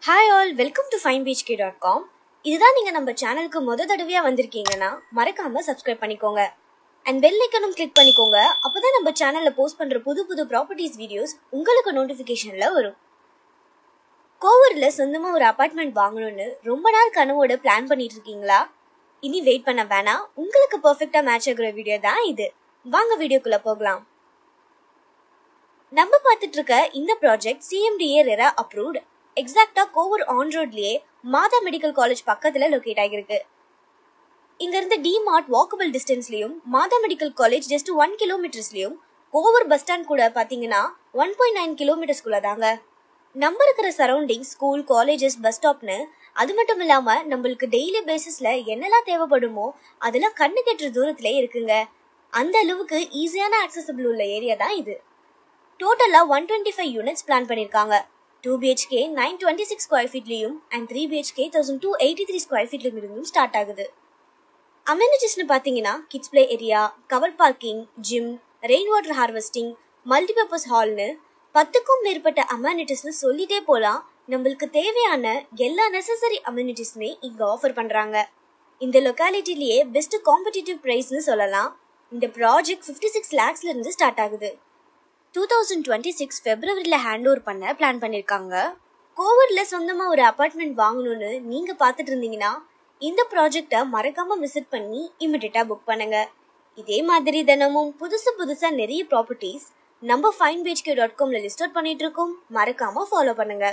Hi all, welcome to finebhk.com. இதுதான் நீங்கள் நம்ம சேனலுக்கு தடவையாக வந்திருக்கீங்கன்னா மறக்காமல் சப்ஸ்கிரைப் பண்ணிக்கோங்க அண்ட் பெல் ஐக்கனும் கிளிக் பண்ணிக்கோங்க. அப்போ தான் நம்ம சேனலில் போஸ்ட் பண்ணுற புது ப்ராப்பர்ட்டிஸ் வீடியோஸ் உங்களுக்கு நோட்டிஃபிகேஷனில் வரும். கோவூரில் சொந்தமாக ஒரு அப்பார்ட்மெண்ட் வாங்கணும்னு ரொம்ப நாள் கனவோட பிளான் பண்ணிட்டு இருக்கீங்களா? இனி வெயிட் பண்ண வேணாம், உங்களுக்கு பர்ஃபெக்டாக மேட்ச் ஆகிற வீடியோ தான் இது. வாங்க வீடியோக்குள்ளே போகலாம். நம்ம பார்த்துட்டு இருக்க இந்த ப்ராஜெக்ட் CMDA RERA அப்ரூவ்டு. எக்ஸாக்டா கோவூர் ஆன் ரோட்லயே மாதா மெடிக்கல் காலேஜ் பக்கத்துல லொகேட் ஆகிருக்கு. இங்க இருந்து டிமார்ட் வாக்கபிள் டிஸ்டன்ஸ்லயும், மாதா மெடிக்கல் காலேஜ் ஜஸ்ட் 1 கிலோமீட்டர்ஸ்லயும், கோவூர் பஸ் ஸ்டாண்ட் கூட பாத்தீங்கன்னா 1.9 கிலோமீட்டர்ஸ்குள்ள தாங்க. நம்ம இருக்கிற சரௌண்டிங் ஸ்கூல், காலேஜஸ், பஸ் ஸ்டாப்னு அது மட்டும் இல்லாம நம்மளுக்கு டெய்லி பேசிஸ்ல என்னெல்லாம் தேவைப்படுமோ அதெல்லாம் கண்ணு கெட்டுற தூரத்திலே இருக்குங்க. அந்த அளவுக்கு ஈஸியான ஆக்சசபிள் உள்ள ஏரியா தான் இது. டோட்டலா 125 யூனிட்ஸ் பிளான் பண்ணிருக்காங்க. 2 BHK 926 ஸ்கொயர் ஃபீட்லயும் அண்ட் 3 BHK 1283 ஸ்கொயர் ஃபீட்லயும் இருந்தும் ஸ்டார்ட் ஆகுது. அமெனிட்டிஸ்னு பாத்தீங்கன்னா kids play area, cover parking, gym, rain water harvesting, multipurpose ஹால்னு 10க்கும் மேற்பட்ட அமெனிட்டிஸ்னு சொல்லிட்டே போலாம். நம்மளுக்கு தேவையான எல்லா நெசசரி அமெனிட்டிஸுமே இங்க ஆஃபர் பண்றாங்க. இந்த லொக்காலிட்டிலேயே பெஸ்ட் காம்படிட்டிவ் பிரைஸ்னு சொல்லலாம். இந்த ப்ராஜெக்ட் 56 lakhsல இருந்து ஸ்டார்ட் ஆகுது. 2026 Februaryல ஹேண்ட் ஓவர் பண்ண பிளான் பண்ணிருக்காங்க. கோவூர்ல சொந்தமா ஒரு அபார்ட்மெண்ட் வாங்கணும்னு நீங்க பாத்துட்டு இருந்தீங்கன்னா இந்த ப்ராஜெக்ட மறக்காம விசிட் பண்ணி இமிடியேட்டா புக் பண்ணுங்க. இதே மாதிரி தினமும் புதுசா நிறைய ப்ராப்பர்ட்டிஸ் நம்ம finebhk.comல லிஸ்ட் அவுட் பண்ணிட்டு இருக்கோம். மறக்காம ஃபாலோ பண்ணுங்க.